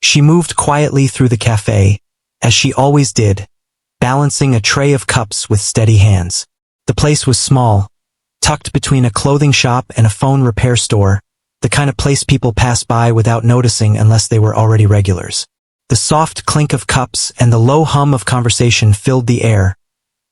She moved quietly through the cafe, as she always did, balancing a tray of cups with steady hands. The place was small, tucked between a clothing shop and a phone repair store, the kind of place people pass by without noticing unless they were already regulars. The soft clink of cups and the low hum of conversation filled the air,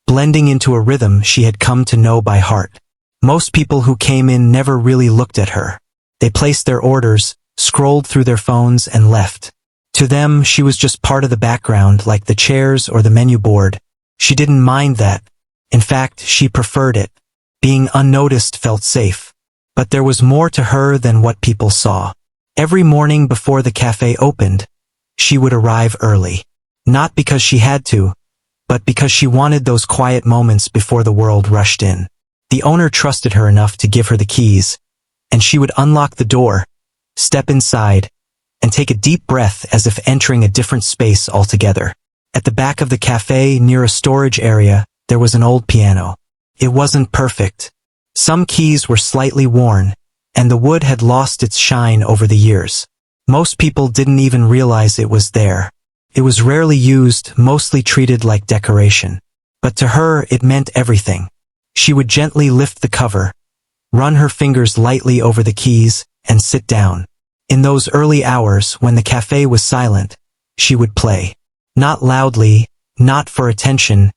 blending into a rhythm she had come to know by heart. Most people who came in never really looked at her. They placed their orders, scrolled through their phones, and left. To them, she was just part of the background, like the chairs or the menu board. She didn't mind that. In fact, she preferred it. Being unnoticed felt safe. But there was more to her than what people saw. Every morning before the cafe opened, she would arrive early. Not because she had to, but because she wanted those quiet moments before the world rushed in. The owner trusted her enough to give her the keys, and she would unlock the door, step inside, and take a deep breath as if entering a different space altogether. At the back of the cafe, near a storage area, there was an old piano. It wasn't perfect. Some keys were slightly worn, and the wood had lost its shine over the years. Most people didn't even realize it was there. It was rarely used, mostly treated like decoration. But to her, it meant everything. She would gently lift the cover, run her fingers lightly over the keys, and sit down. In those early hours, when the cafe was silent, she would play. Not loudly, not for attention,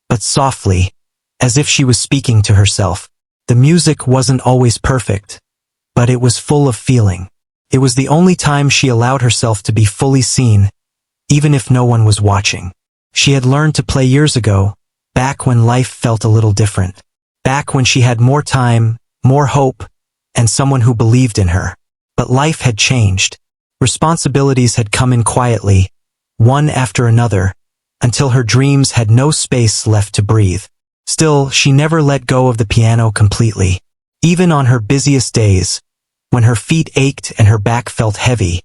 but softly, as if she was speaking to herself. The music wasn't always perfect, but it was full of feeling. It was the only time she allowed herself to be fully seen, even if no one was watching. She had learned to play years ago, back when life felt a little different. Back when she had more time, more hope, and someone who believed in her. But life had changed. Responsibilities had come in quietly, one after another, until her dreams had no space left to breathe. Still, she never let go of the piano completely. Even on her busiest days, when her feet ached and her back felt heavy,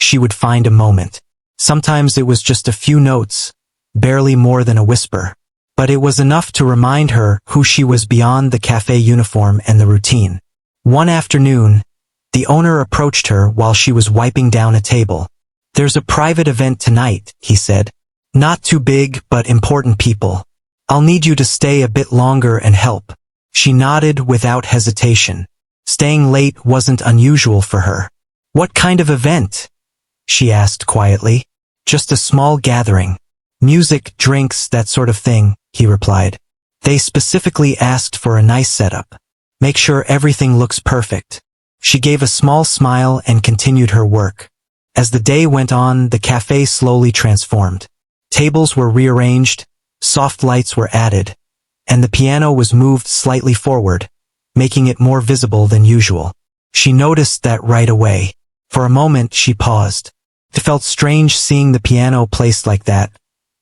she would find a moment. Sometimes it was just a few notes, barely more than a whisper. But it was enough to remind her who she was beyond the cafe uniform and the routine. One afternoon, the owner approached her while she was wiping down a table. "There's a private event tonight," he said. "Not too big, but important people. I'll need you to stay a bit longer and help." She nodded without hesitation. Staying late wasn't unusual for her. "What kind of event?" she asked quietly. "Just a small gathering. Music, drinks, that sort of thing," he replied. "They specifically asked for a nice setup. Make sure everything looks perfect." She gave a small smile and continued her work. As the day went on, the cafe slowly transformed. Tables were rearranged, soft lights were added, and the piano was moved slightly forward, making it more visible than usual. She noticed that right away. For a moment, she paused. It felt strange seeing the piano placed like that,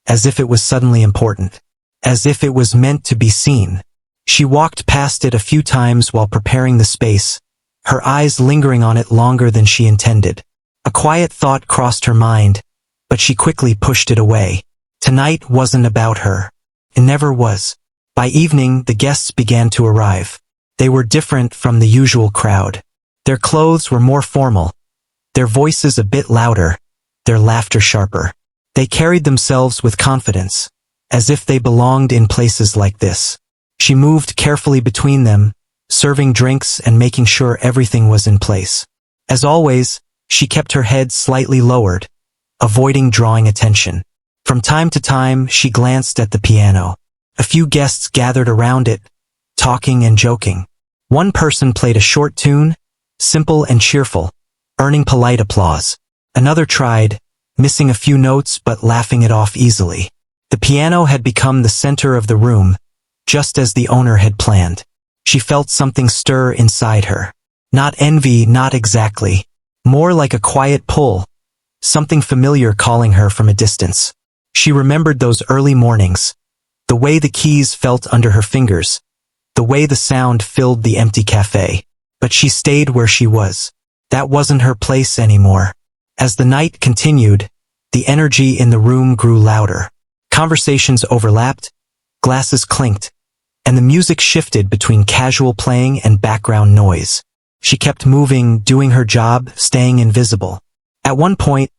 as if it was suddenly important, as if it was meant to be seen. She walked past it a few times while preparing the space, her eyes lingering on it longer than she intended. A quiet thought crossed her mind, but she quickly pushed it away. Tonight wasn't about her. It never was. By evening, the guests began to arrive. They were different from the usual crowd. Their clothes were more formal, their voices a bit louder, their laughter sharper. They carried themselves with confidence, as if they belonged in places like this. She moved carefully between them, serving drinks and making sure everything was in place. As always, she kept her head slightly lowered, avoiding drawing attention. From time to time, she glanced at the piano. A few guests gathered around it, talking and joking. One person played a short tune, simple and cheerful, earning polite applause. Another tried, missing a few notes but laughing it off easily. The piano had become the center of the room, just as the owner had planned. She felt something stir inside her. Not envy, not exactly. More like a quiet pull, something familiar calling her from a distance. She remembered those early mornings, the way the keys felt under her fingers, the way the sound filled the empty cafe. But she stayed where she was. That wasn't her place anymore. As the night continued, the energy in the room grew louder. Conversations overlapped, glasses clinked, and the music shifted between casual playing and background noise. She kept moving, doing her job, staying invisible. At one point,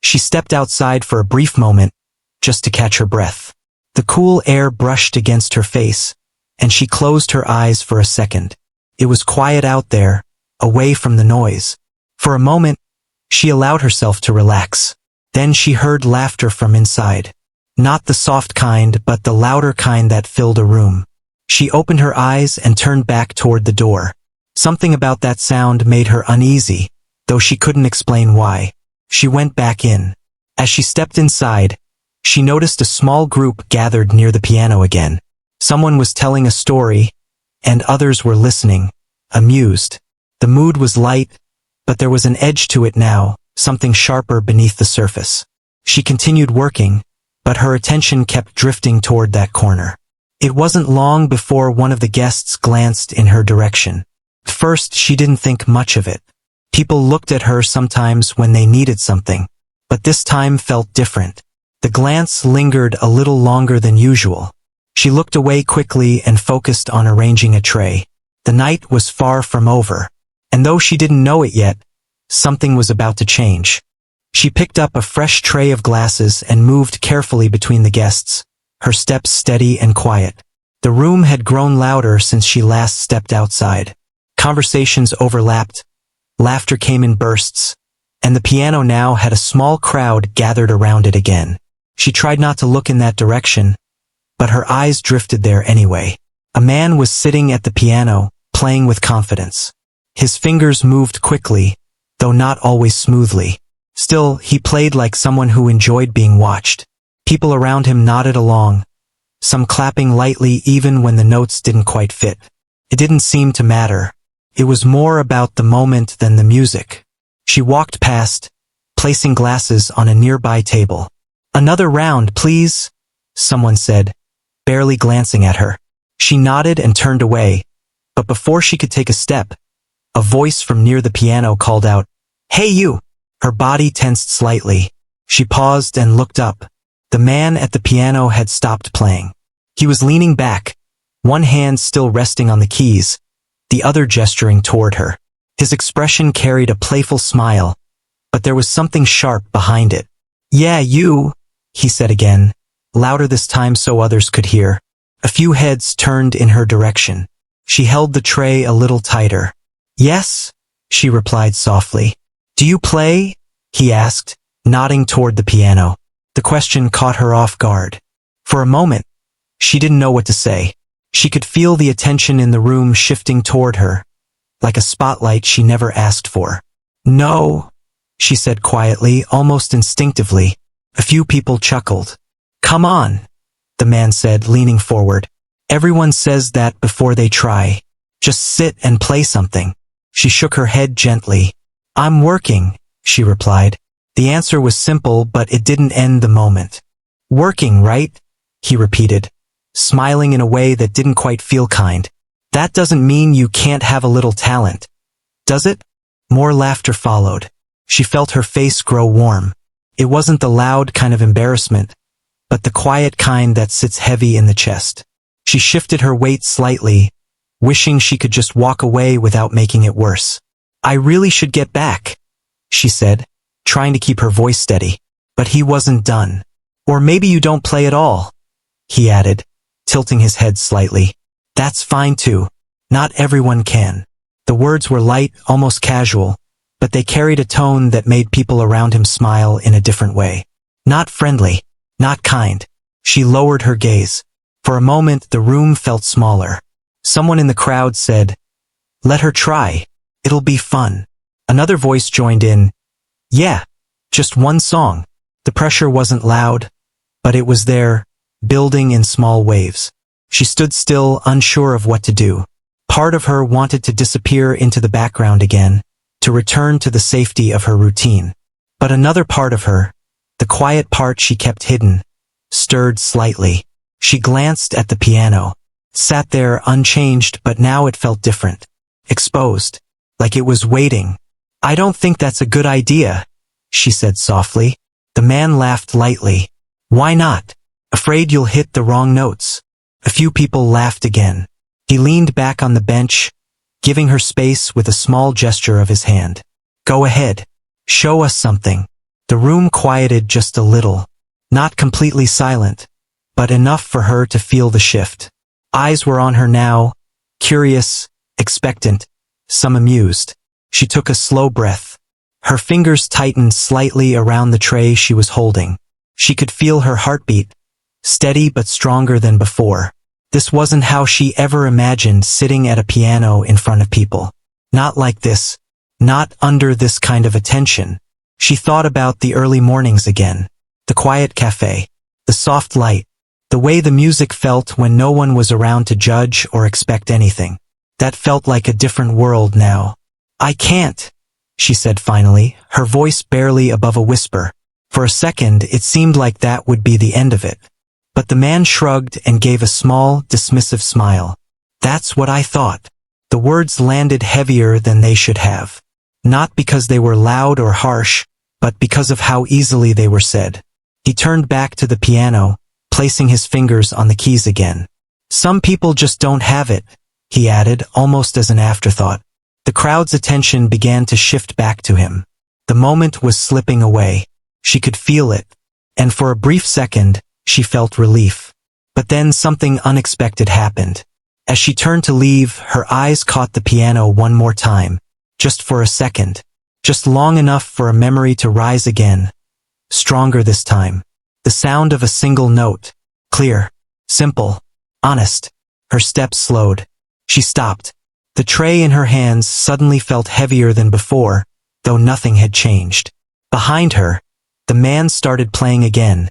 She stepped outside for a brief moment, just to catch her breath. The cool air brushed against her face, and she closed her eyes for a second. It was quiet out there, away from the noise. For a moment, she allowed herself to relax. Then she heard laughter from inside. Not the soft kind, but the louder kind that filled a room. She opened her eyes and turned back toward the door. Something about that sound made her uneasy, though she couldn't explain why. She went back in. As she stepped inside, she noticed a small group gathered near the piano again. Someone was telling a story, and others were listening, amused. The mood was light, but there was an edge to it now, something sharper beneath the surface. She continued working, but her attention kept drifting toward that corner. It wasn't long before one of the guests glanced in her direction. At first, she didn't think much of it. People looked at her sometimes when they needed something, but this time felt different. The glance lingered a little longer than usual. She looked away quickly and focused on arranging a tray. The night was far from over, and though she didn't know it yet, something was about to change. She picked up a fresh tray of glasses and moved carefully between the guests, her steps steady and quiet. The room had grown louder since she last stepped outside. Conversations overlapped, laughter came in bursts, and the piano now had a small crowd gathered around it again. She tried not to look in that direction, but her eyes drifted there anyway. A man was sitting at the piano, playing with confidence. His fingers moved quickly, though not always smoothly. Still, he played like someone who enjoyed being watched. People around him nodded along, some clapping lightly even when the notes didn't quite fit. It didn't seem to matter. It was more about the moment than the music. She walked past, placing glasses on a nearby table. "Another round, please," someone said, barely glancing at her. She nodded and turned away, but before she could take a step, a voice from near the piano called out, "Hey you!" Her body tensed slightly. She paused and looked up. The man at the piano had stopped playing. He was leaning back, one hand still resting on the keys, the other gesturing toward her. His expression carried a playful smile, but there was something sharp behind it. "Yeah, you," he said again, louder this time so others could hear. A few heads turned in her direction. She held the tray a little tighter. "Yes," she replied softly. "Do you play?" he asked, nodding toward the piano. The question caught her off guard. For a moment, she didn't know what to say. She could feel the attention in the room shifting toward her, like a spotlight she never asked for. "No," she said quietly, almost instinctively. A few people chuckled. "Come on," the man said, leaning forward. "Everyone says that before they try. Just sit and play something." She shook her head gently. "I'm working," she replied. The answer was simple, but it didn't end the moment. "Working, right?" he repeated, smiling in a way that didn't quite feel kind. "That doesn't mean you can't have a little talent, does it?" More laughter followed. She felt her face grow warm. It wasn't the loud kind of embarrassment, but the quiet kind that sits heavy in the chest. She shifted her weight slightly, wishing she could just walk away without making it worse. "I really should get back," she said, trying to keep her voice steady. But he wasn't done. "Or maybe you don't play at all," he added, tilting his head slightly. "That's fine too. Not everyone can." The words were light, almost casual, but they carried a tone that made people around him smile in a different way. Not friendly, not kind. She lowered her gaze. For a moment, the room felt smaller. Someone in the crowd said, "Let her try. It'll be fun." Another voice joined in, "Yeah, just one song." The pressure wasn't loud, but it was there, building in small waves. She stood still, unsure of what to do. Part of her wanted to disappear into the background again, to return to the safety of her routine. But another part of her, the quiet part she kept hidden, stirred slightly. She glanced at the piano, sat there unchanged, but now it felt different. Exposed, like it was waiting. "I don't think that's a good idea," she said softly. The man laughed lightly. "Why not? Afraid you'll hit the wrong notes?" A few people laughed again. He leaned back on the bench, giving her space with a small gesture of his hand. "Go ahead. Show us something." The room quieted just a little. Not completely silent, but enough for her to feel the shift. Eyes were on her now, curious, expectant, some amused. She took a slow breath. Her fingers tightened slightly around the tray she was holding. She could feel her heartbeat, steady but stronger than before. This wasn't how she ever imagined sitting at a piano in front of people. Not like this. Not under this kind of attention. She thought about the early mornings again. The quiet cafe. The soft light. The way the music felt when no one was around to judge or expect anything. That felt like a different world now. "I can't," she said finally, her voice barely above a whisper. For a second it seemed like that would be the end of it. But the man shrugged and gave a small, dismissive smile. "That's what I thought." The words landed heavier than they should have. Not because they were loud or harsh, but because of how easily they were said. He turned back to the piano, placing his fingers on the keys again. "Some people just don't have it," he added, almost as an afterthought. The crowd's attention began to shift back to him. The moment was slipping away. She could feel it, and for a brief second, she felt relief. But then something unexpected happened. As she turned to leave, her eyes caught the piano one more time. Just for a second. Just long enough for a memory to rise again. Stronger this time. The sound of a single note. Clear. Simple. Honest. Her steps slowed. She stopped. The tray in her hands suddenly felt heavier than before, though nothing had changed. Behind her, the man started playing again.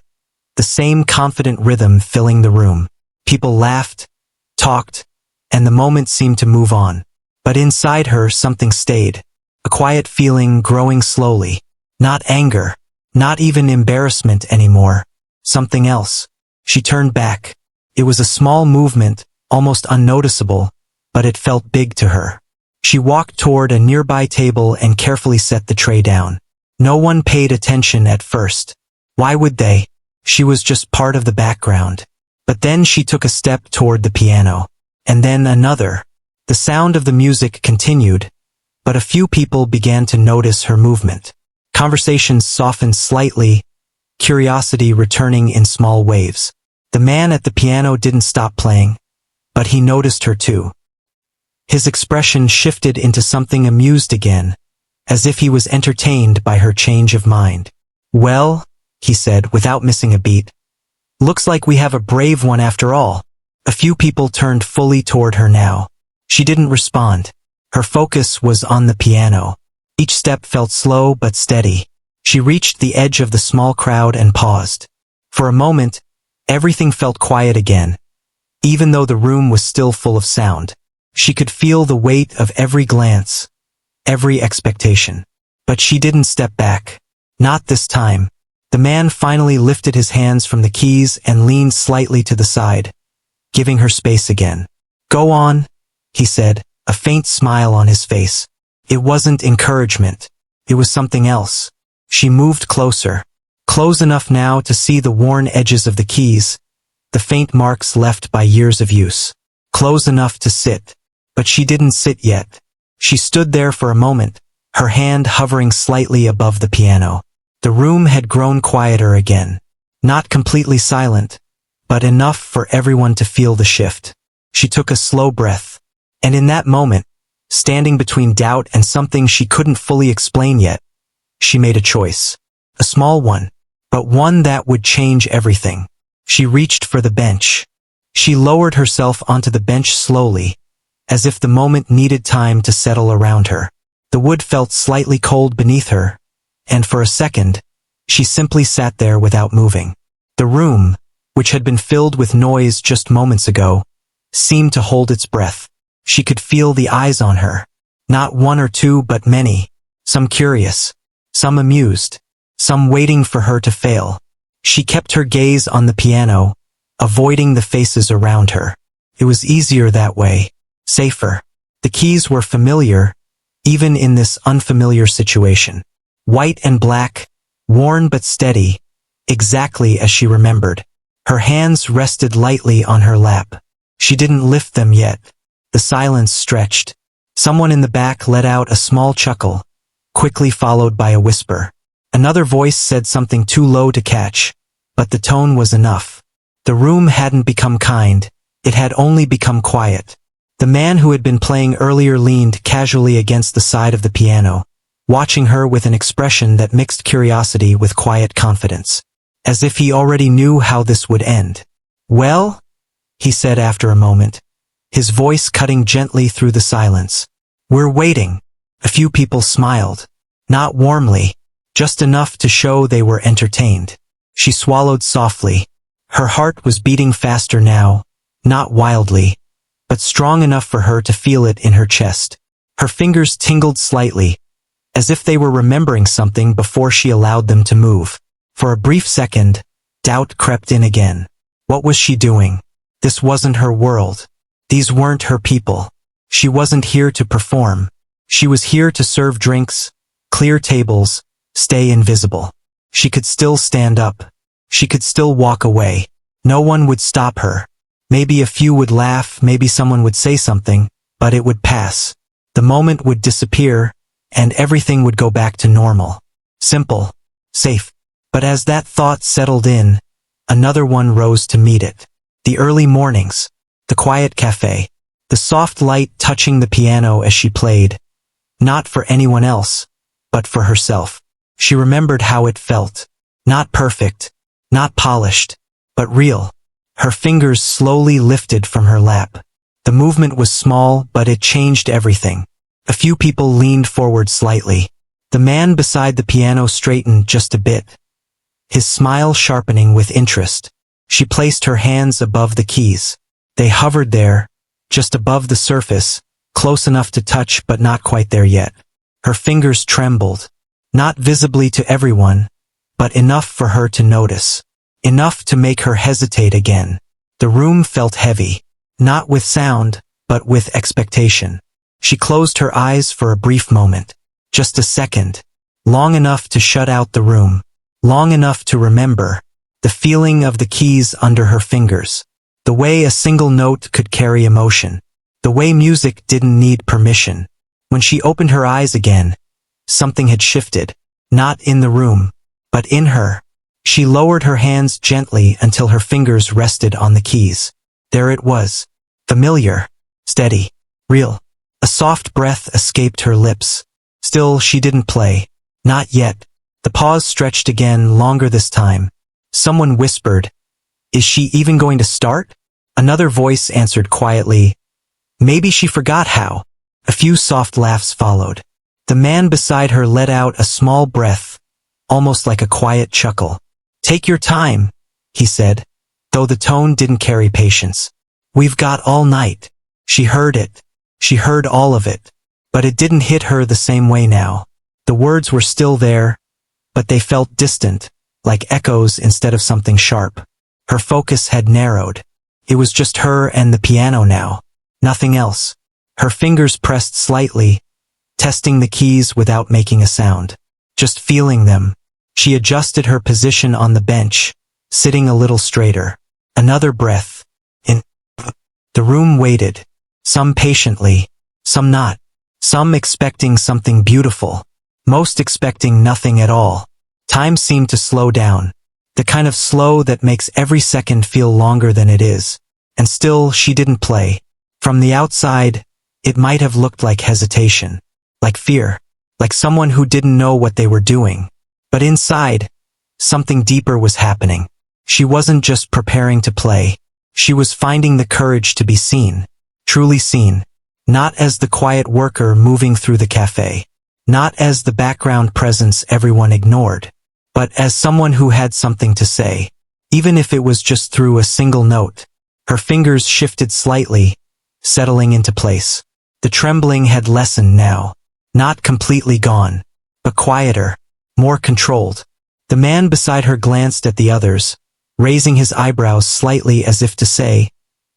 The same confident rhythm filling the room. People laughed, talked, and the moment seemed to move on. But inside her something stayed. A quiet feeling growing slowly. Not anger. Not even embarrassment anymore. Something else. She turned back. It was a small movement, almost unnoticeable, but it felt big to her. She walked toward a nearby table and carefully set the tray down. No one paid attention at first. Why would they? She was just part of the background. But then she took a step toward the piano. And then another. The sound of the music continued, but a few people began to notice her movement. Conversations softened slightly, curiosity returning in small waves. The man at the piano didn't stop playing, but he noticed her too. His expression shifted into something amused again, as if he was entertained by her change of mind. "Well," he said without missing a beat, "looks like we have a brave one after all." A few people turned fully toward her now. She didn't respond. Her focus was on the piano. Each step felt slow but steady. She reached the edge of the small crowd and paused. For a moment, everything felt quiet again, even though the room was still full of sound. She could feel the weight of every glance, every expectation. But she didn't step back. Not this time. The man finally lifted his hands from the keys and leaned slightly to the side, giving her space again. "Go on," he said, a faint smile on his face. It wasn't encouragement. It was something else. She moved closer. Close enough now to see the worn edges of the keys, the faint marks left by years of use. Close enough to sit. But she didn't sit yet. She stood there for a moment, her hand hovering slightly above the piano. The room had grown quieter again. Not completely silent, but enough for everyone to feel the shift. She took a slow breath. And in that moment, standing between doubt and something she couldn't fully explain yet, she made a choice. A small one, but one that would change everything. She reached for the bench. She lowered herself onto the bench slowly, as if the moment needed time to settle around her. The wood felt slightly cold beneath her, and for a second, she simply sat there without moving. The room, which had been filled with noise just moments ago, seemed to hold its breath. She could feel the eyes on her. Not one or two, but many. Some curious, some amused, some waiting for her to fail. She kept her gaze on the piano, avoiding the faces around her. It was easier that way, safer. The keys were familiar, even in this unfamiliar situation. White and black, worn but steady, exactly as she remembered. Her hands rested lightly on her lap. She didn't lift them yet. The silence stretched. Someone in the back let out a small chuckle, quickly followed by a whisper. Another voice said something too low to catch, but the tone was enough. The room hadn't become kind, it had only become quiet. The man who had been playing earlier leaned casually against the side of the piano, watching her with an expression that mixed curiosity with quiet confidence, as if he already knew how this would end. "Well?" he said after a moment, his voice cutting gently through the silence. "We're waiting." A few people smiled. Not warmly, just enough to show they were entertained. She swallowed softly. Her heart was beating faster now, not wildly, but strong enough for her to feel it in her chest. Her fingers tingled slightly, as if they were remembering something before she allowed them to move. For a brief second, doubt crept in again. What was she doing? This wasn't her world. These weren't her people. She wasn't here to perform. She was here to serve drinks, clear tables, stay invisible. She could still stand up. She could still walk away. No one would stop her. Maybe a few would laugh, maybe someone would say something, but it would pass. The moment would disappear, and everything would go back to normal. Simple. Safe. But as that thought settled in, another one rose to meet it. The early mornings. The quiet café. The soft light touching the piano as she played. Not for anyone else, but for herself. She remembered how it felt. Not perfect, not polished, but real. Her fingers slowly lifted from her lap. The movement was small, but it changed everything. A few people leaned forward slightly. The man beside the piano straightened just a bit, his smile sharpening with interest. She placed her hands above the keys. They hovered there, just above the surface, close enough to touch but not quite there yet. Her fingers trembled, not visibly to everyone, but enough for her to notice. Enough to make her hesitate again. The room felt heavy, not with sound, but with expectation. She closed her eyes for a brief moment. Just a second. Long enough to shut out the room. Long enough to remember. The feeling of the keys under her fingers. The way a single note could carry emotion. The way music didn't need permission. When she opened her eyes again, something had shifted. Not in the room, but in her. She lowered her hands gently until her fingers rested on the keys. There it was. Familiar. Steady. Real. A soft breath escaped her lips. Still, she didn't play. Not yet. The pause stretched again, longer this time. Someone whispered, "Is she even going to start?" Another voice answered quietly, "Maybe she forgot how." A few soft laughs followed. The man beside her let out a small breath, almost like a quiet chuckle. "Take your time," he said, though the tone didn't carry patience. "We've got all night." She heard it. She heard all of it. But it didn't hit her the same way now. The words were still there, but they felt distant, like echoes instead of something sharp. Her focus had narrowed. It was just her and the piano now. Nothing else. Her fingers pressed slightly, testing the keys without making a sound. Just feeling them. She adjusted her position on the bench, sitting a little straighter. Another breath. In. The room waited. Some patiently, some not. Some expecting something beautiful. Most expecting nothing at all. Time seemed to slow down. The kind of slow that makes every second feel longer than it is. And still, she didn't play. From the outside, it might have looked like hesitation. Like fear. Like someone who didn't know what they were doing. But inside, something deeper was happening. She wasn't just preparing to play. She was finding the courage to be seen. Truly seen. Not as the quiet worker moving through the cafe. Not as the background presence everyone ignored. But as someone who had something to say. Even if it was just through a single note. Her fingers shifted slightly, settling into place. The trembling had lessened now. Not completely gone, but quieter, more controlled. The man beside her glanced at the others, raising his eyebrows slightly as if to say,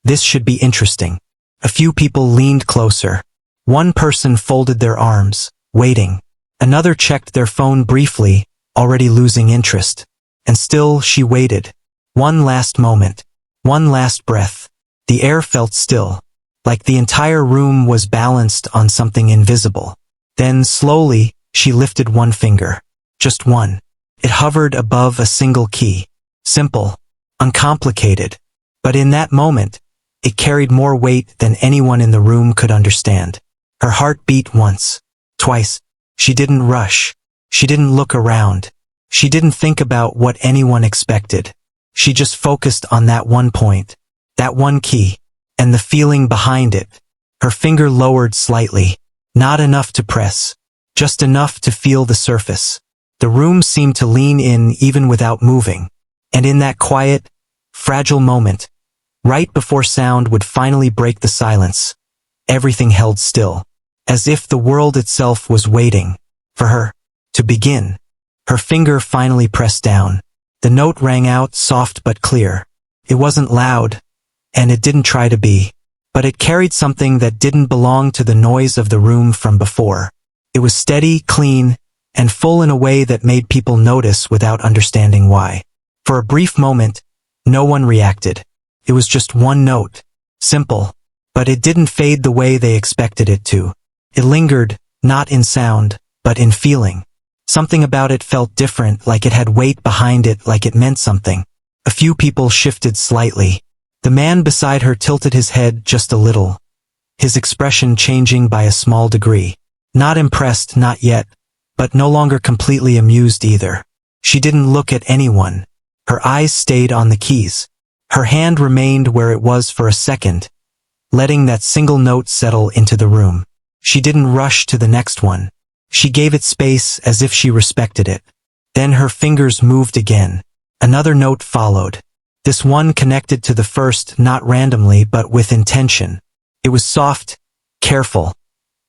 "This should be interesting." A few people leaned closer. One person folded their arms, waiting. Another checked their phone briefly, already losing interest. And still she waited. One last moment. One last breath. The air felt still, like the entire room was balanced on something invisible. Then, slowly, she lifted one finger. Just one. It hovered above a single key. Simple, uncomplicated. But in that moment, it carried more weight than anyone in the room could understand. Her heart beat once, twice. She didn't rush. She didn't look around. She didn't think about what anyone expected. She just focused on that one point, that one key, and the feeling behind it. Her finger lowered slightly, not enough to press, just enough to feel the surface. The room seemed to lean in even without moving. And in that quiet, fragile moment, right before sound would finally break the silence, everything held still, as if the world itself was waiting for her to begin. Her finger finally pressed down. The note rang out soft but clear. It wasn't loud, and it didn't try to be, but it carried something that didn't belong to the noise of the room from before. It was steady, clean, and full in a way that made people notice without understanding why. For a brief moment, no one reacted. It was just one note, simple, but it didn't fade the way they expected it to. It lingered, not in sound, but in feeling. Something about it felt different, like it had weight behind it, like it meant something. A few people shifted slightly. The man beside her tilted his head just a little, his expression changing by a small degree. Not impressed, not yet, but no longer completely amused either. She didn't look at anyone. Her eyes stayed on the keys. Her hand remained where it was for a second, letting that single note settle into the room. She didn't rush to the next one. She gave it space as if she respected it. Then her fingers moved again. Another note followed. This one connected to the first, not randomly but with intention. It was soft, careful,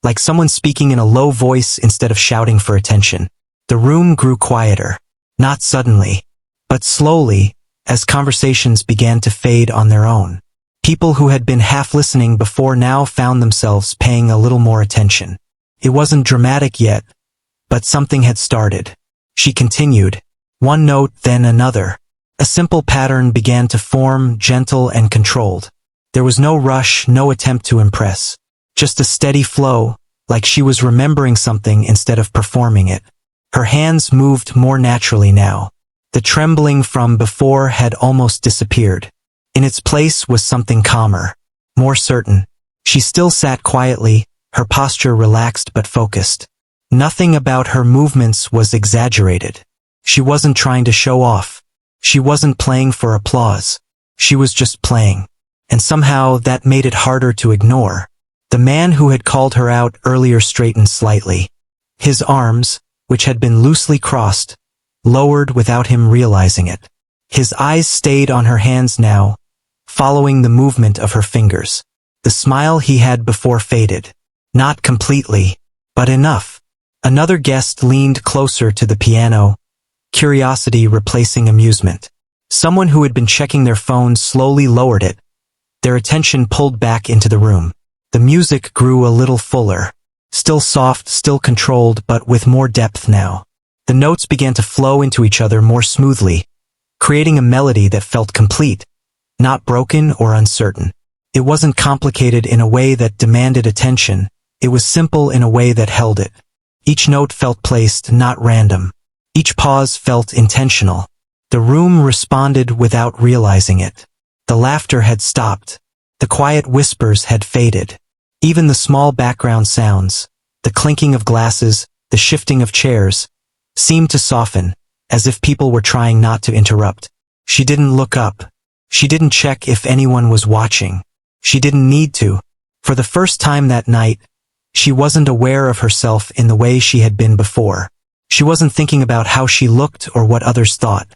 like someone speaking in a low voice instead of shouting for attention. The room grew quieter, not suddenly, but slowly, as conversations began to fade on their own. People who had been half listening before now found themselves paying a little more attention. It wasn't dramatic yet, but something had started. She continued. One note, then another. A simple pattern began to form, gentle and controlled. There was no rush, no attempt to impress. Just a steady flow, like she was remembering something instead of performing it. Her hands moved more naturally now. The trembling from before had almost disappeared. In its place was something calmer, more certain. She still sat quietly, her posture relaxed but focused. Nothing about her movements was exaggerated. She wasn't trying to show off. She wasn't playing for applause. She was just playing. And somehow that made it harder to ignore. The man who had called her out earlier straightened slightly. His arms, which had been loosely crossed, lowered without him realizing it. His eyes stayed on her hands now, following the movement of her fingers. The smile he had before faded. Not completely, but enough. Another guest leaned closer to the piano, curiosity replacing amusement. Someone who had been checking their phone slowly lowered it. Their attention pulled back into the room. The music grew a little fuller. Still soft, still controlled, but with more depth now. The notes began to flow into each other more smoothly, creating a melody that felt complete, not broken or uncertain. It wasn't complicated in a way that demanded attention. It was simple in a way that held it. Each note felt placed, not random. Each pause felt intentional. The room responded without realizing it. The laughter had stopped. The quiet whispers had faded. Even the small background sounds, the clinking of glasses, the shifting of chairs, seemed to soften, as if people were trying not to interrupt. She didn't look up. She didn't check if anyone was watching. She didn't need to. For the first time that night, she wasn't aware of herself in the way she had been before. She wasn't thinking about how she looked or what others thought.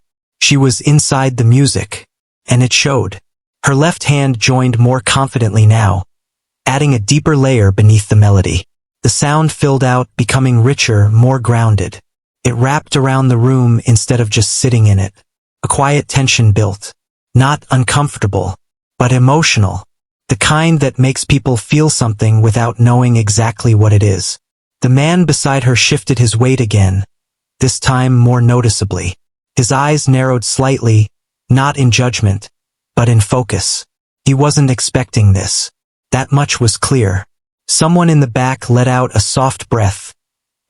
She was inside the music, and it showed. Her left hand joined more confidently now, adding a deeper layer beneath the melody. The sound filled out, becoming richer, more grounded. It wrapped around the room instead of just sitting in it. A quiet tension built. Not uncomfortable, but emotional. The kind that makes people feel something without knowing exactly what it is. The man beside her shifted his weight again, this time more noticeably. His eyes narrowed slightly, not in judgment, but in focus. He wasn't expecting this. That much was clear. Someone in the back let out a soft breath,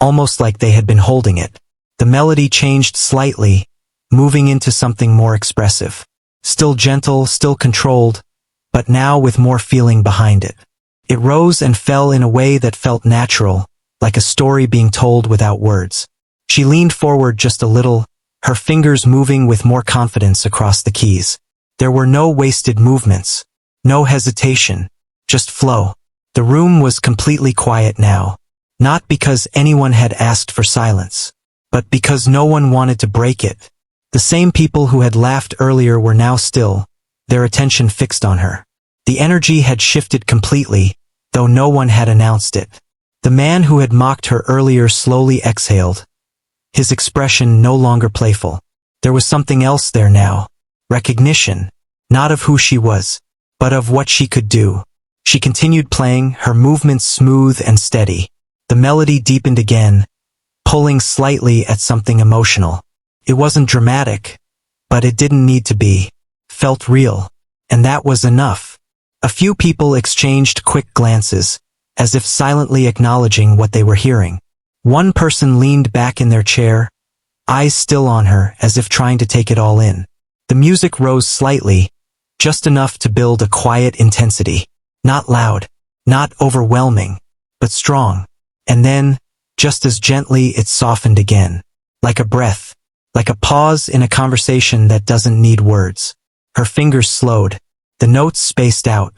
almost like they had been holding it. The melody changed slightly, moving into something more expressive. Still gentle, still controlled, but now with more feeling behind it. It rose and fell in a way that felt natural, like a story being told without words. She leaned forward just a little, her fingers moving with more confidence across the keys. There were no wasted movements, no hesitation, just flow. The room was completely quiet now, not because anyone had asked for silence, but because no one wanted to break it. The same people who had laughed earlier were now still, their attention fixed on her. The energy had shifted completely, though no one had announced it. The man who had mocked her earlier slowly exhaled, his expression no longer playful. There was something else there now. Recognition, not of who she was, but of what she could do. She continued playing, her movements smooth and steady. The melody deepened again, pulling slightly at something emotional. It wasn't dramatic, but it didn't need to be. Felt real. And that was enough. A few people exchanged quick glances, as if silently acknowledging what they were hearing. One person leaned back in their chair, eyes still on her as if trying to take it all in. The music rose slightly, just enough to build a quiet intensity. Not loud, not overwhelming, but strong. And then, just as gently, it softened again. Like a breath, like a pause in a conversation that doesn't need words. Her fingers slowed, the notes spaced out.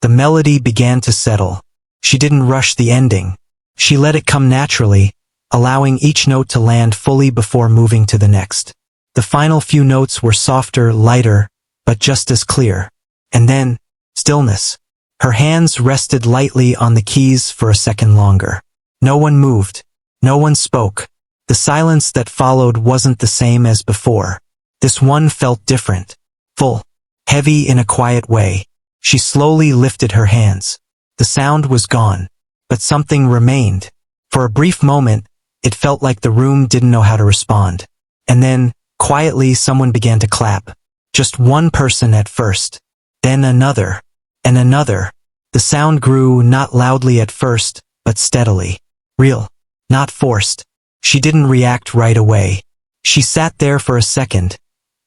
The melody began to settle. She didn't rush the ending. She let it come naturally, allowing each note to land fully before moving to the next. The final few notes were softer, lighter, but just as clear. And then, stillness. Her hands rested lightly on the keys for a second longer. No one moved. No one spoke. The silence that followed wasn't the same as before. This one felt different. Full. Heavy in a quiet way. She slowly lifted her hands. The sound was gone. But something remained. For a brief moment, it felt like the room didn't know how to respond. And then, quietly, someone began to clap. Just one person at first. Then another. And another. The sound grew, not loudly at first, but steadily. Real. Not forced. She didn't react right away. She sat there for a second,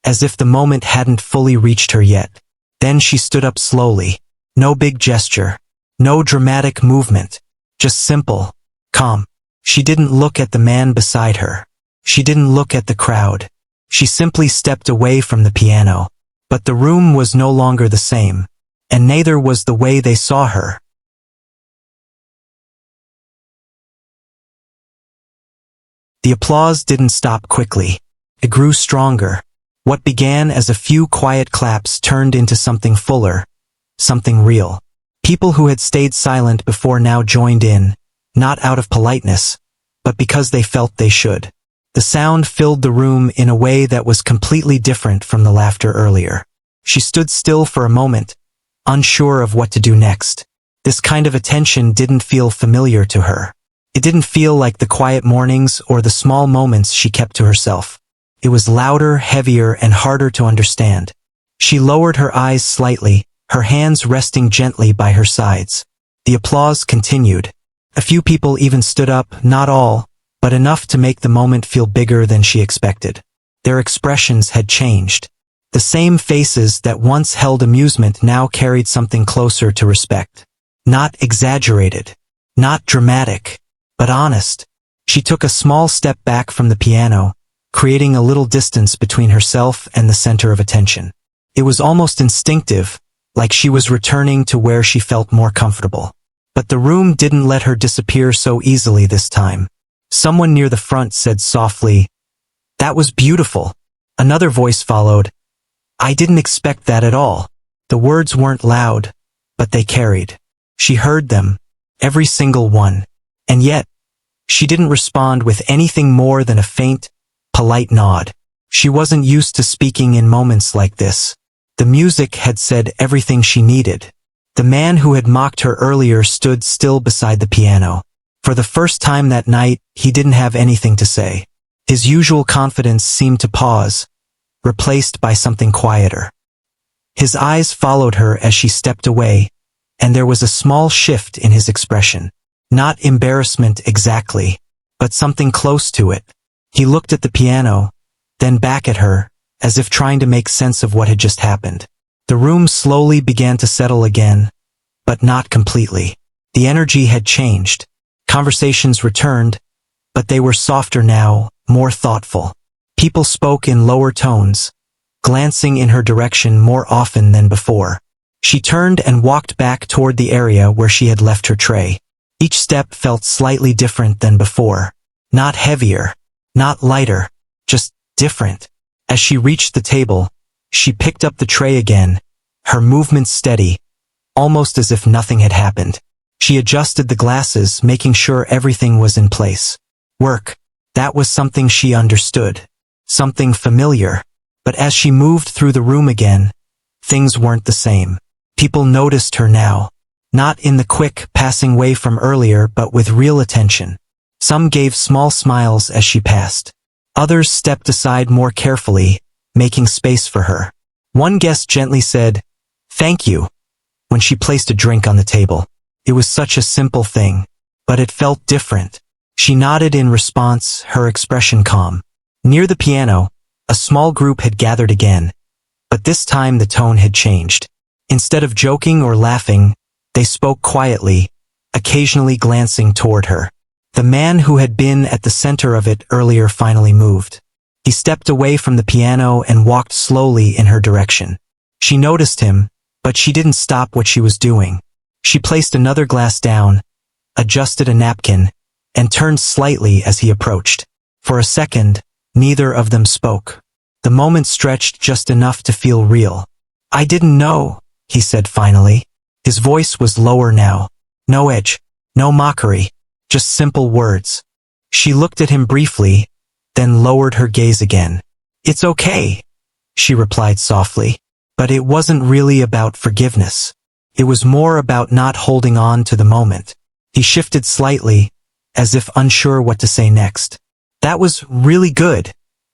as if the moment hadn't fully reached her yet. Then she stood up slowly. No big gesture. No dramatic movement. Just simple. Calm. She didn't look at the man beside her. She didn't look at the crowd. She simply stepped away from the piano. But the room was no longer the same. And neither was the way they saw her. The applause didn't stop quickly. It grew stronger. What began as a few quiet claps turned into something fuller, something real. People who had stayed silent before now joined in, not out of politeness, but because they felt they should. The sound filled the room in a way that was completely different from the laughter earlier. She stood still for a moment, unsure of what to do next. This kind of attention didn't feel familiar to her. It didn't feel like the quiet mornings or the small moments she kept to herself. It was louder, heavier, and harder to understand. She lowered her eyes slightly, her hands resting gently by her sides. The applause continued. A few people even stood up, not all, but enough to make the moment feel bigger than she expected. Their expressions had changed. The same faces that once held amusement now carried something closer to respect. Not exaggerated. Not dramatic. But honest. She took a small step back from the piano, creating a little distance between herself and the center of attention. It was almost instinctive, like she was returning to where she felt more comfortable. But the room didn't let her disappear so easily this time. Someone near the front said softly, "That was beautiful." Another voice followed, "I didn't expect that at all." The words weren't loud, but they carried. She heard them, every single one. And yet, she didn't respond with anything more than a faint, polite nod. She wasn't used to speaking in moments like this. The music had said everything she needed. The man who had mocked her earlier stood still beside the piano. For the first time that night, he didn't have anything to say. His usual confidence seemed to pause, replaced by something quieter. His eyes followed her as she stepped away, and there was a small shift in his expression. Not embarrassment exactly, but something close to it. He looked at the piano, then back at her, as if trying to make sense of what had just happened. The room slowly began to settle again, but not completely. The energy had changed. Conversations returned, but they were softer now, more thoughtful. People spoke in lower tones, glancing in her direction more often than before. She turned and walked back toward the area where she had left her tray. Each step felt slightly different than before. Not heavier, not lighter, just different. As she reached the table, she picked up the tray again, her movements steady, almost as if nothing had happened. She adjusted the glasses, making sure everything was in place. Work. That was something she understood. Something familiar. But as she moved through the room again, things weren't the same. People noticed her now. Not in the quick, passing way from earlier, but with real attention. Some gave small smiles as she passed. Others stepped aside more carefully, making space for her. One guest gently said, "Thank you," when she placed a drink on the table. It was such a simple thing, but it felt different. She nodded in response, her expression calm. Near the piano, a small group had gathered again, but this time the tone had changed. Instead of joking or laughing, they spoke quietly, occasionally glancing toward her. The man who had been at the center of it earlier finally moved. He stepped away from the piano and walked slowly in her direction. She noticed him, but she didn't stop what she was doing. She placed another glass down, adjusted a napkin, and turned slightly as he approached. For a second, neither of them spoke. The moment stretched just enough to feel real. "I didn't know," he said finally. His voice was lower now. No edge, no mockery, just simple words. She looked at him briefly, then lowered her gaze again. "It's okay," she replied softly. But it wasn't really about forgiveness. It was more about not holding on to the moment. He shifted slightly, as if unsure what to say next. "That was really good,"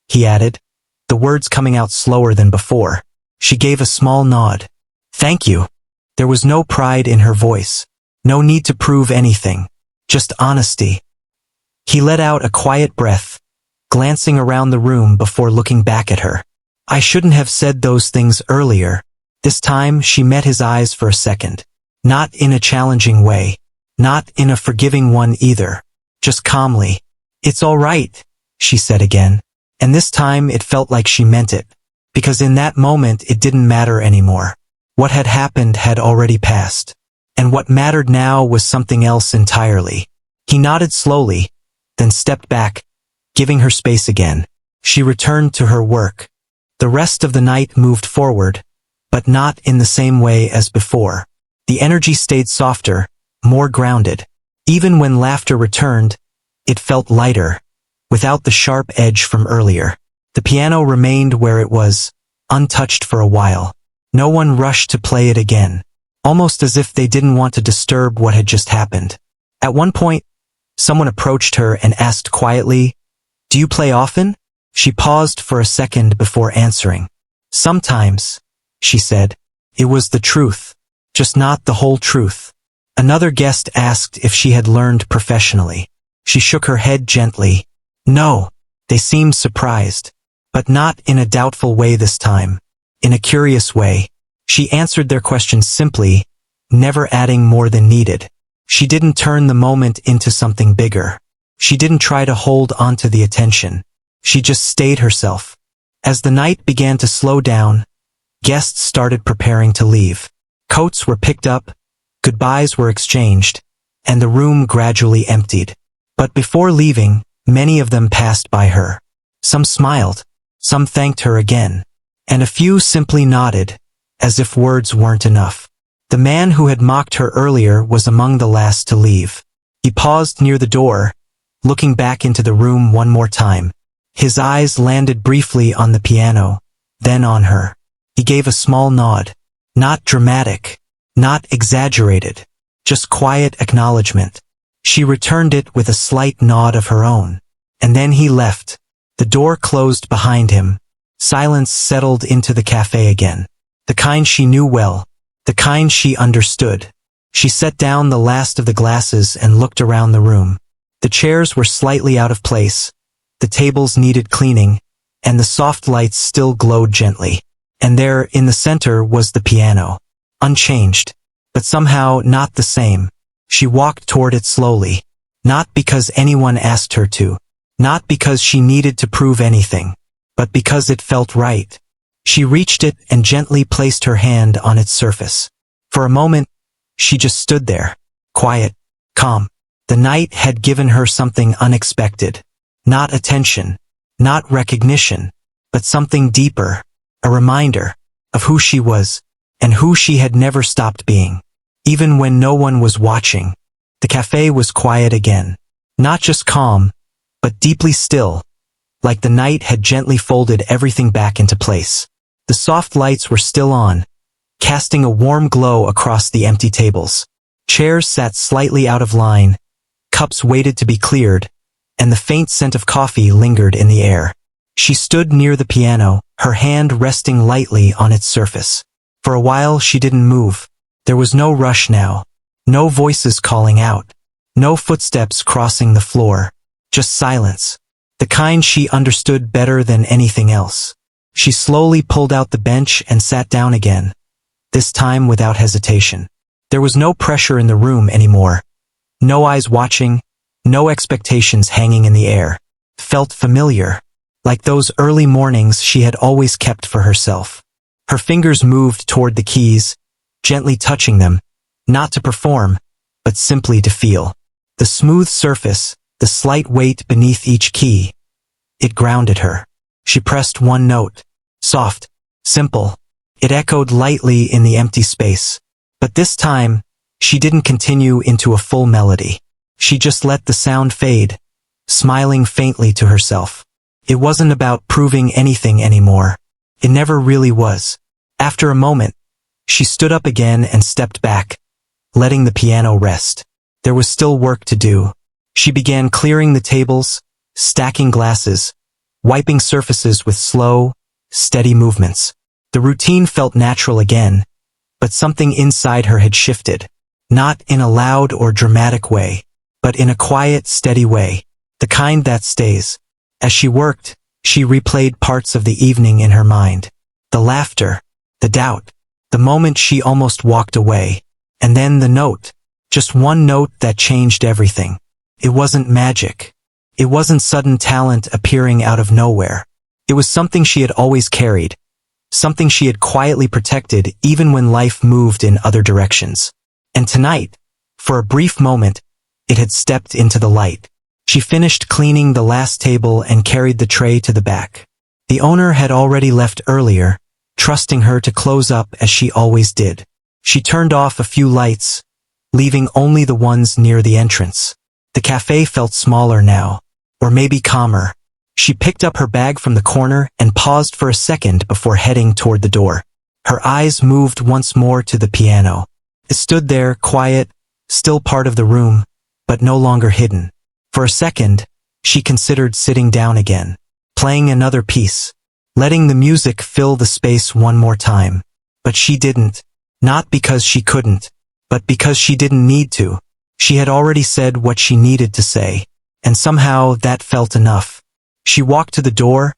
he added, the words coming out slower than before. She gave a small nod. "Thank you." There was no pride in her voice. No need to prove anything. Just honesty. He let out a quiet breath, glancing around the room before looking back at her. "I shouldn't have said those things earlier." This time she met his eyes for a second. Not in a challenging way. Not in a forgiving one either. Just calmly. "It's all right," she said again. And this time it felt like she meant it. Because in that moment it didn't matter anymore. What had happened had already passed. And what mattered now was something else entirely. He nodded slowly, then stepped back, giving her space again. She returned to her work. The rest of the night moved forward, but not in the same way as before. The energy stayed softer, more grounded. Even when laughter returned, it felt lighter, without the sharp edge from earlier. The piano remained where it was, untouched for a while. No one rushed to play it again, almost as if they didn't want to disturb what had just happened. At one point, someone approached her and asked quietly, "Do you play often?" She paused for a second before answering. "Sometimes," she said. It was the truth, just not the whole truth. Another guest asked if she had learned professionally. She shook her head gently. "No." They seemed surprised, but not in a doubtful way this time. In a curious way. She answered their questions simply, never adding more than needed. She didn't turn the moment into something bigger. She didn't try to hold onto the attention. She just stayed herself. As the night began to slow down, guests started preparing to leave. Coats were picked up, goodbyes were exchanged, and the room gradually emptied. But before leaving, many of them passed by her. Some smiled, some thanked her again, and a few simply nodded, as if words weren't enough. The man who had mocked her earlier was among the last to leave. He paused near the door, looking back into the room one more time. His eyes landed briefly on the piano, then on her. He gave a small nod. Not dramatic, not exaggerated, just quiet acknowledgement. She returned it with a slight nod of her own. And then he left. The door closed behind him. Silence settled into the café again. The kind she knew well. The kind she understood. She set down the last of the glasses and looked around the room. The chairs were slightly out of place, the tables needed cleaning, and the soft lights still glowed gently. And there, in the center, was the piano. Unchanged, but somehow not the same. She walked toward it slowly. Not because anyone asked her to. Not because she needed to prove anything. But because it felt right. She reached it and gently placed her hand on its surface. For a moment, she just stood there. Quiet. Calm. The night had given her something unexpected. Not attention. Not recognition. But something deeper. A reminder of who she was, and who she had never stopped being. Even when no one was watching, the cafe was quiet again. Not just calm, but deeply still, like the night had gently folded everything back into place. The soft lights were still on, casting a warm glow across the empty tables. Chairs sat slightly out of line, cups waited to be cleared, and the faint scent of coffee lingered in the air. She stood near the piano, her hand resting lightly on its surface. For a while she didn't move. There was no rush now. No voices calling out. No footsteps crossing the floor. Just silence. The kind she understood better than anything else. She slowly pulled out the bench and sat down again. This time without hesitation. There was no pressure in the room anymore. No eyes watching. No expectations hanging in the air. Felt familiar. Like those early mornings she had always kept for herself. Her fingers moved toward the keys, gently touching them, not to perform, but simply to feel. The smooth surface, the slight weight beneath each key. It grounded her. She pressed one note. Soft, simple. It echoed lightly in the empty space. But this time, she didn't continue into a full melody. She just let the sound fade, smiling faintly to herself. It wasn't about proving anything anymore. It never really was. After a moment, she stood up again and stepped back, letting the piano rest. There was still work to do. She began clearing the tables, stacking glasses, wiping surfaces with slow, steady movements. The routine felt natural again, but something inside her had shifted. Not in a loud or dramatic way, but in a quiet, steady way. The kind that stays. As she worked, she replayed parts of the evening in her mind. The laughter, the doubt, the moment she almost walked away. And then the note. Just one note that changed everything. It wasn't magic. It wasn't sudden talent appearing out of nowhere. It was something she had always carried. Something she had quietly protected even when life moved in other directions. And tonight, for a brief moment, it had stepped into the light. She finished cleaning the last table and carried the tray to the back. The owner had already left earlier, trusting her to close up as she always did. She turned off a few lights, leaving only the ones near the entrance. The cafe felt smaller now, or maybe calmer. She picked up her bag from the corner and paused for a second before heading toward the door. Her eyes moved once more to the piano. It stood there, quiet, still part of the room, but no longer hidden. For a second, she considered sitting down again, playing another piece, letting the music fill the space one more time. But she didn't. Not because she couldn't, but because she didn't need to. She had already said what she needed to say, and somehow that felt enough. She walked to the door,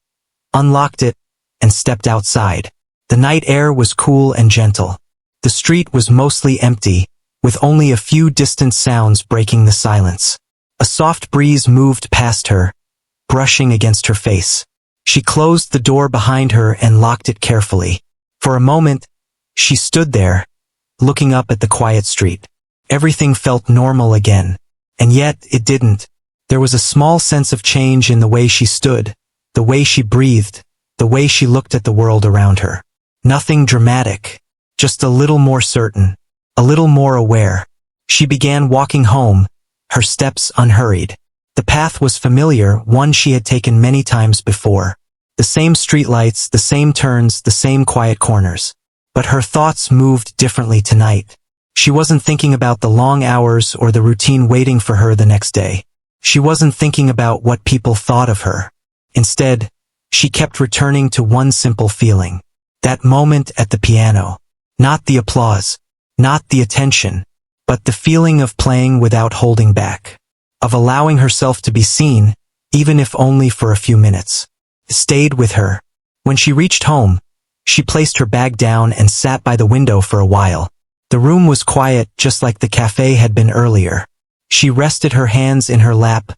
unlocked it, and stepped outside. The night air was cool and gentle. The street was mostly empty, with only a few distant sounds breaking the silence. A soft breeze moved past her, brushing against her face. She closed the door behind her and locked it carefully. For a moment, she stood there, looking up at the quiet street. Everything felt normal again. And yet, it didn't. There was a small sense of change in the way she stood, the way she breathed, the way she looked at the world around her. Nothing dramatic, just a little more certain, a little more aware. She began walking home, her steps unhurried. The path was familiar, one she had taken many times before. The same streetlights, the same turns, the same quiet corners. But her thoughts moved differently tonight. She wasn't thinking about the long hours or the routine waiting for her the next day. She wasn't thinking about what people thought of her. Instead, she kept returning to one simple feeling. That moment at the piano. Not the applause, not the attention, but the feeling of playing without holding back. Of allowing herself to be seen, even if only for a few minutes. It stayed with her. When she reached home, she placed her bag down and sat by the window for a while. The room was quiet, just like the cafe had been earlier. She rested her hands in her lap,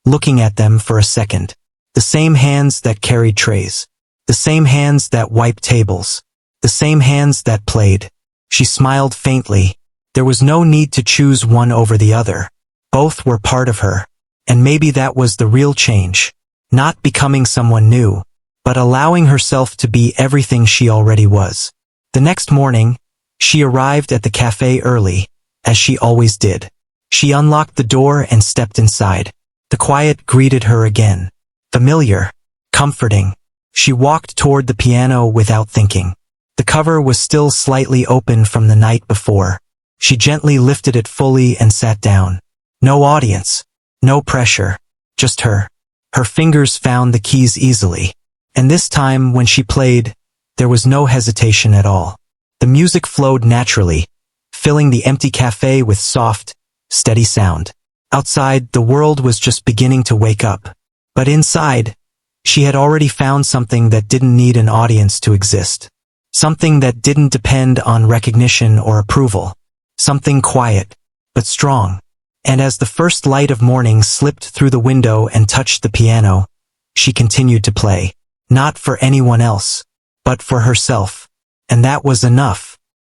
looking at them for a second. The same hands that carried trays. The same hands that wiped tables. The same hands that played. She smiled faintly. There was no need to choose one over the other. Both were part of her. And maybe that was the real change. Not becoming someone new, but allowing herself to be everything she already was. The next morning, she arrived at the cafe early, as she always did. She unlocked the door and stepped inside. The quiet greeted her again. Familiar. Comforting. She walked toward the piano without thinking. The cover was still slightly open from the night before. She gently lifted it fully and sat down. No audience. No pressure. Just her. Her fingers found the keys easily. And this time, when she played, there was no hesitation at all. The music flowed naturally, filling the empty cafe with soft, steady sound. Outside, the world was just beginning to wake up. But inside, she had already found something that didn't need an audience to exist. Something that didn't depend on recognition or approval. Something quiet, but strong. And as the first light of morning slipped through the window and touched the piano, she continued to play. Not for anyone else, but for herself. And that was enough.